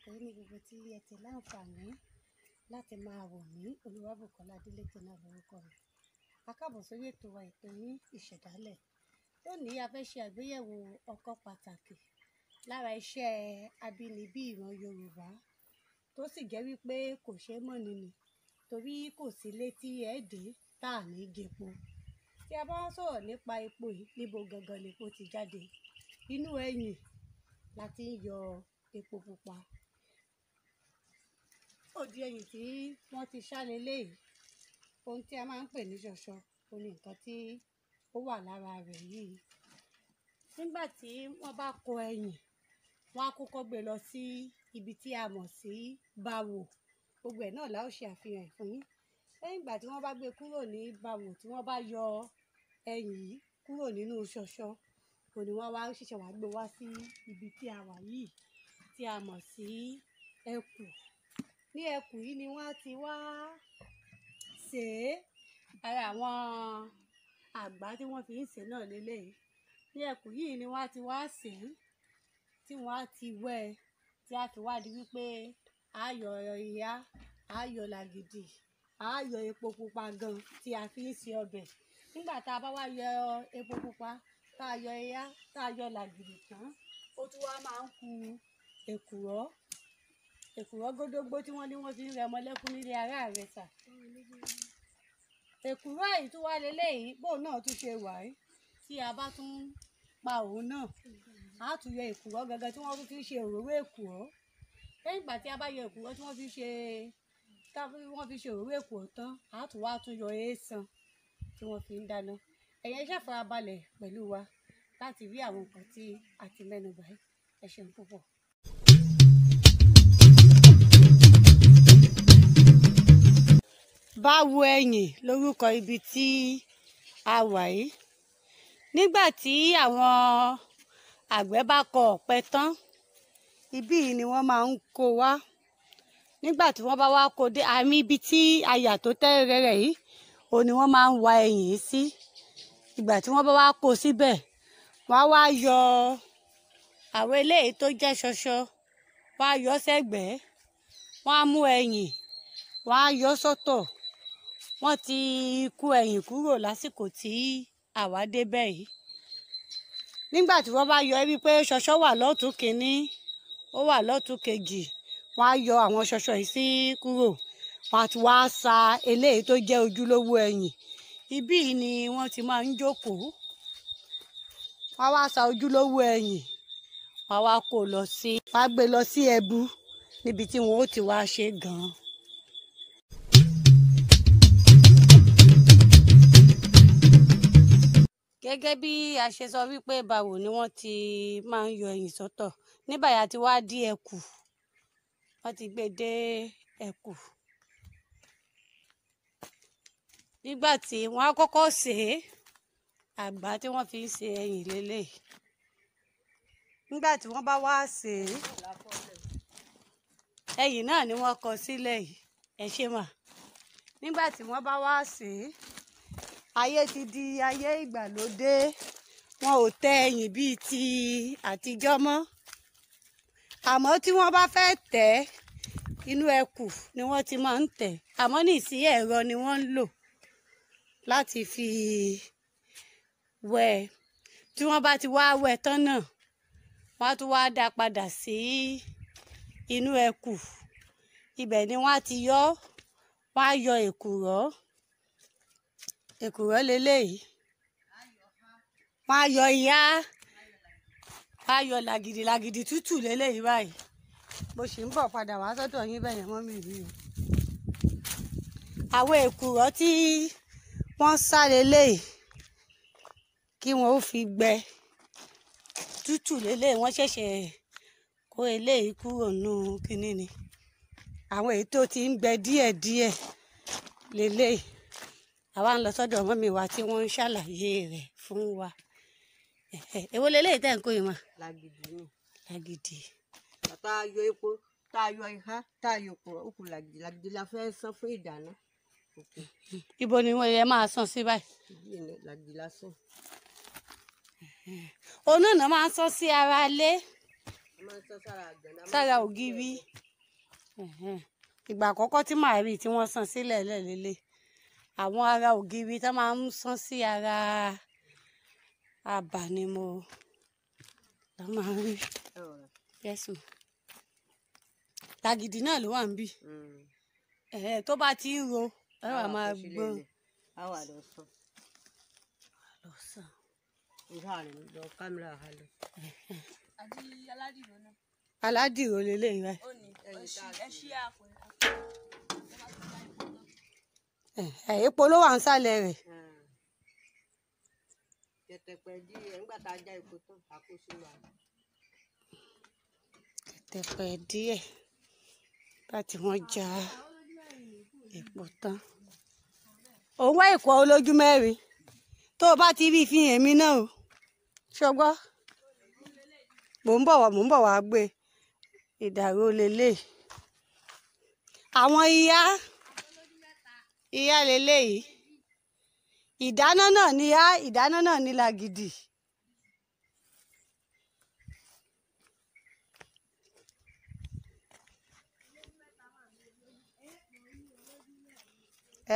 àsìkò yìí ní gbogbo tí ẹ ti láǹfààní láti máa wò mí. Olúwabùkọ́lá Adélékè náà lórúkọ mi. A káàbọ̀ sórí ètò wa, ètò yín ìṣẹ̀dálẹ̀. Lónìí a fẹ́ ṣe àgbéyẹ̀wò ọ̀kan pàtàkì lára iṣẹ́ abínibí ìran Yorùbá tó sì jẹ́ wípé kò ṣeé mọ̀ nínú torí kò sí létí ẹ̀ẹ́dẹ́ tá à ní jẹpo. Tí a bá sọ̀rọ̀ nípa epo yìí, níbo gangan lepo ti jáde? Inú ẹyìn la ti ń yọ epo pupa. Òdì ẹyìn tí wọ́n ti ṣá leléyìí, ohun tí a máa ń pè ní ṣọṣọ, ó ní nǹkan tí ó wà lára rẹ̀ yìí. Nígbà tí wọ́n bá kó ẹyìn, wọ́n á kọ́kọ́ gbé lọ sí ibi tí a mọ̀ sí bawò. Gbogbo ẹ̀ náà la ó ṣe àfihàn fún yín. Lẹ́yìn ìgbà tí wọ́n bá gbé kúrò ní bawò, tí wọ́n bá yọ ẹyìn yìí kúrò nínú ṣọṣọ, kò ní wọ́n wá ṣẹ̀ṣẹ̀ wá gbé wá sí ibi tí a wà yìí tí a mọ̀ sí ẹkù. Ní ẹkù yìí ni wọ́n á ti wá sè é. Ara àwọn àgbá tí wọ́n fi ń sè náà leléyìí. Ní ẹkù yìí ni wọ́n á ti wá sè é, tí wọ́n á ti wẹ́ ẹ, tí a fi wá di wípé a yọ ìyá, a yọ làgìdì, a yọ epo pupa gan tí a fi ń ṣe ọbẹ̀. Nígbà tá a bá wá yọ epo pupa, tá a yọ ìyá, tá a yọ làgìdì tán, ó tún wá máa ń ku èkùrọ́. Èkùrọ́ gódógbó tí wọ́n ní wọ́n fi ń rẹ ọmọ lẹ́kún nílé ará rẹ̀ sà. Èkùrọ́ yìí tún wá leléyìí, bóun náà tún ṣe wà yìí. Tí a bá tún pa òun náà, a tún yọ èkùrọ́ gangan tí wọ́n tún fi ń ṣe òróró èkùrọ́. Lẹ́yìn ìgbà tí a bá yọ èkùrọ́ tí wọ́n fi ṣe òróró èkùrọ́ tán, a tún wá tún yọ èèsàn tí wọ́n fi ń dáná. Ẹ̀yin ṣáà farabalẹ̀ pẹ̀lú wa láti rí àwọn nǹkan tí a ti mẹ́nu bà yìí. Ẹ ṣeun púpọ̀. Báwo ẹ̀yìn lórúkọ ibi tí a wà yìí. Nígbà tí àwọn àgbẹ̀ bá kọ ọ̀pẹ tán, ibí yìí ni wọ́n máa ń kó wá. Nígbà tí wọ́n bá wá kó dé àmì ibi tí àyà tó tẹ́ rẹ̀rẹ̀ yìí, òun ni wọ́n máa ń wa ẹ̀yìn yìí sí. Ìgbà tí wọ́n bá wá kó síbẹ̀, wọ́n á wá yọ àwọn eléyìí tó jẹ́ ṣọṣọ, wọ́n á yọ sẹ́gbẹ̀ẹ́, wọ́n á mú ẹ̀yìn, wọ́n á yọ sọ́tọ̀. Wọ́n ti kó ẹ̀yìn kúrò lásìkò tí àwa débẹ̀ yìí. Nígbà tí wọ́n bá yọ ẹ́ wípé ṣọṣọ wà lọ́tùn kínní, ó wà lọ́tùn kejì, wọ́n á yọ àwọn ṣọṣọ yìí sí kúrò. Wọ́n á ti wá sa eléyìí tó jẹ́ ojúlówó ẹ̀yìn. Ibí yìí ni wọ́n ti máa ń jókòó. Wọ́n á wá sa ojúlówó ẹ̀yìn. Wọ́n á wá kó lọ sí, wọ́n á gbé lọ sí ẹbu níbi tí wọ́n ó ti wá ṣe gan-an. Gẹ́gẹ́ bí a ṣe sọ wípé bawò ni wọ́n ti máa ń yọ ẹ̀yìn sọ́tọ̀. Ní báyìí a ti wá dí ẹkù. Wọ́n ti gbé dé ẹkù. Nígbà tí wọ́n á kọ́kọ́ sè é, àgbá tí wọ́n fi ń ṣe ẹ̀yìn leléyìí. Nígbà tí wọ́n bá wá sè é, ẹ̀yìn náà ni wọ́n kọ sílẹ̀ yìí. Ẹ ṣé mà. Nígbà tí wọ́n bá wá sè é, ayé ti di ayé ìgbàlódé. Wọn ò tẹ ẹ̀yìn bíi ti àtijọ́ mọ́. Àmọ́ tí wọ́n bá fẹ́ tẹ̀ ẹ́, inú ẹkù ni wọ́n ti máa ń tẹ̀. Àmọ́ nísìnyí ẹ̀rọ ni wọ́n ń lò láti fi wẹ́ ẹ. Tí wọ́n bá ti wá wẹ́ tán náà, wọ́n á tún wá dá padà sí inú ẹkù. Ibẹ̀ ni wọ́n á ti yọ. Wọ́n á yọ èkùrọ́. Èkùrọ́ leléyìí. Wọ́n á yọ ìyá. Wọ́n á yọ làgìdì. Làgìdì tútù leléyìí báyìí. Mo sì ń bọ̀ padà wá sọ́dọ̀ yín bẹ́yẹn mọ́ mi rí o. Àwọn èkùrọ́ tí wọ́n sá leléyìí kí wọ́n ó fi gbẹ. Tútù leléyìí, wọ́n ṣẹ̀ṣẹ̀ kó eléyìí kúrò nínú kinní ni. Àwọn èyí tó ti ń gbẹ díẹ̀díẹ̀ leléyìí. Àwa ń lọ sọ́dọ̀ ọmọ mi wa tí wọ́n ń ṣàlàyé rẹ̀ fún wa. Èwo leléyìí tẹ́ ń kó yìí mà? Làgìdì ni. Làgìdì. Tá a yọ epo, tá a yọ ihá, tá a yọ òkú làgìdì. Làgìdì la fẹ́ sán fún ìdáná. Ibo ni wọ́n yẹ máa sàn sí báyìí? Làgìdì la sàn. Òun náà máa ń sán sí ara ilé. sára ògiri. Ìgbà àkọ́kọ́ tí màá rí tí wọ́n san sílẹ̀ lẹ́lẹ́lẹ́ àwọn ara ògiri tó máa ń san sí ara àbà ni mo máa ń rí. Yẹ́sùn làgìdì náà ló wà ń bì. Tó bá ti ń ro ẹ wà máa gbọ́n. Aládìrò lélẹ́yìn rẹ̀. Epo ló wà ń sàlẹ̀ rẹ̀. Tẹ̀pẹ̀ díẹ̀ láti wọ́n já epo tán. Òun wá ìkọ́ olójú mẹ́rin tó o bá ti rí fi hàn mí náà o ṣọgbọ́. Mò ń bọ̀ wá gbé ìdàrú lélẹ̀. Àwọn ìyá lélẹ́yìí. Ìdáná náà ní làgìdì.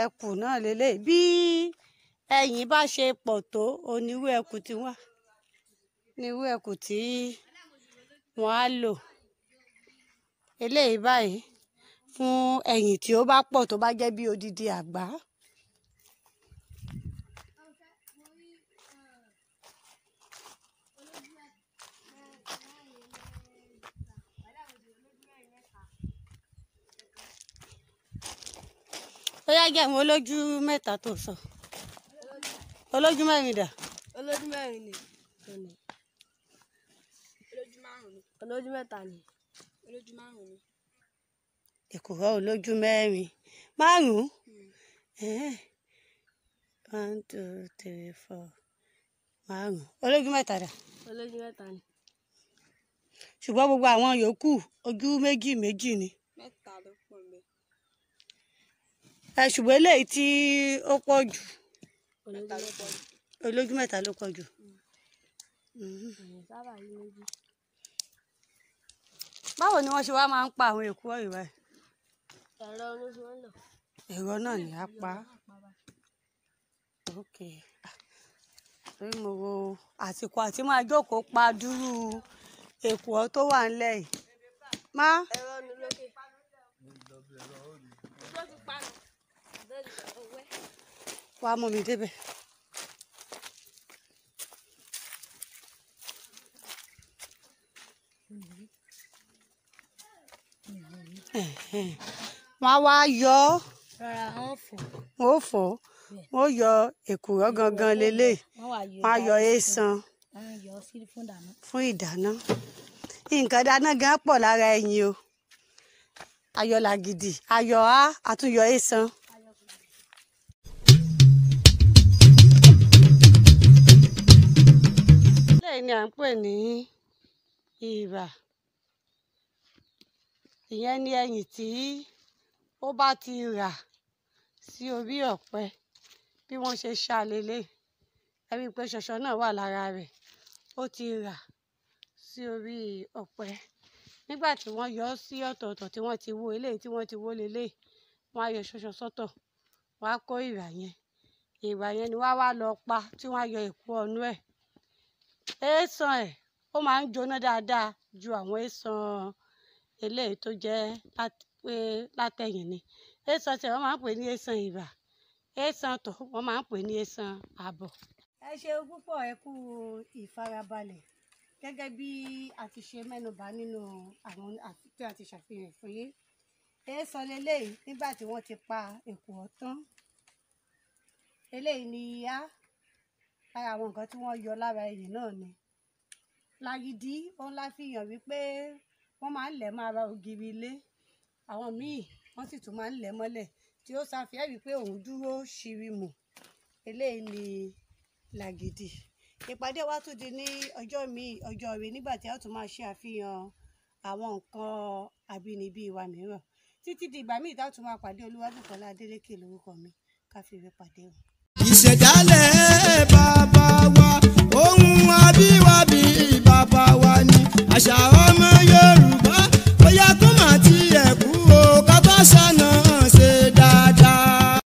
Ẹkù náà lélẹ́yìí. Bí ẹ̀yìn bá ṣe pọ̀ tó onírú ẹkù tí wọ́n nírú ẹkù tí wọ́n á lò. Eléyìí báyìí fún ẹ̀yìn tí ó bá pọ̀ tó bá jẹ́ bí odidi àgbá. Ó yá jẹ́ àwọn olójú mẹ́ta tó sọ. Olójú mẹ́rin dà? Olójú mẹ́rin ni. Olójú márùn-ún ni. Olójú mẹ́ta ni. Olójú márùn-ún ni. Èkùrọ́ olójú mẹ́rin. Márùn-ún? 1, 2, 3, 4. Márùn-ún. Olójú mẹ́ta dà? Olójú mẹ́ta ni. Ṣùgbọ́n gbogbo àwọn yòókù ojú méjì méjì ni. Mẹ́ta ló pọ̀ ńbẹ̀. Ṣùgbọ́n eléyìí tí ó pọ̀ jù. Olójú Olójú mẹ́ta mẹ́ta ló pọ̀ jù. ló pọ̀ jù. Sábà rí méjì. Báwo ni wọ́n ṣe wá máa ń pa àwọn èkùrọ́ yìí báyìí? Ẹ̀rọ ló fi ń lò. Ẹ̀rọ náà ni á pa. Ok. Torí mo wo àsìkò àti máa jókòó pa dúró èkùrọ́ tó wà ńlẹ̀ yìí. Má. Ẹ̀rọ ni lókè. Ló ti pa nù. Wá mú mi débẹ̀. Wọ́n á wá yọ ọ́. Wọ́n ó fọ̀ ọ́. Wọ́n ó yọ èkùrọ́ gangan lélẹ̀. Wọ́n á yọ èèsàn fún ìdáná. Nǹkan dáná gan pọ̀ lára ẹyin o. Ayọ̀ làgìdì, ayọ̀ àtúnyọ èèsàn. Lẹ́yìn ni à ń pè ní ìrà. Ìyẹn ni ẹyìn tí ó bá ti rà sí orí ọ̀pẹ bí wọ́n ṣe ṣá lélẹ̀. Ẹ rí i pé ṣọṣọ náà wà lára rẹ̀. Ó ti rà sí orí ọ̀pẹ. Nígbà tí wọ́n yọ ọ́ sí ọ̀tọ̀ọ̀tọ̀ tí wọ́n ti wó eléyìí tí wọ́n ti wó lélẹ̀, wọ́n á yọ ṣọṣọ sọ́tọ̀. Wọ́n á kó ìrà yẹn. Ìrà yẹn ni wọ́n á wá lọ pa tí wọ́n á yọ èkùrọ́ inú ẹ̀. Èèsàn ẹ̀ ó máa ń jóná dáadáa ju àwọn èèsàn eléyìí tó jẹ́ látẹ̀yìn ni. Èèsàn tí wọ́n máa ń pè ní èèsàn ìrà. Èèsàn tó wọ́n máa ń pè ní èèsàn àbọ̀. Ẹ ṣeun púpọ̀, ẹ kú ìfarabalẹ̀. Gẹ́gẹ́ bí a ti ṣe mẹ́nubà nínú àwọn tí a ti ṣàfihàn fún yín. Èèsàn leléyìí nígbà tí wọ́n ti pa èkùrọ́ tán. Eléyìí ni ìyá. Lára àwọn nǹkan tí wọ́n yọ lára ẹyìn náà ni. Làgìdì òun la fi hàn wípé wọ́n máa ń lẹ̀ mọ́ ara ògiri ilé. Àwọn míì wọ́n sì tún máa ń lẹ̀ mọ́lẹ̀ tí ó ṣàfihàn wípé òun dúró ṣìrìmù. Eléyìí ni làgìdì. Ìpàdé wa tún di ní ọjọ́ míì, ọjọ́ rẹ̀ nígbà tí a tún máa ṣe àfihàn àwọn nǹkan àbínibí wa mìíràn. Títí di ìgbà míì tá a tún máa pàdé. Olúwabùkọ́lá Adélékè lórúkọ mi. Ká fi ire pàdé o.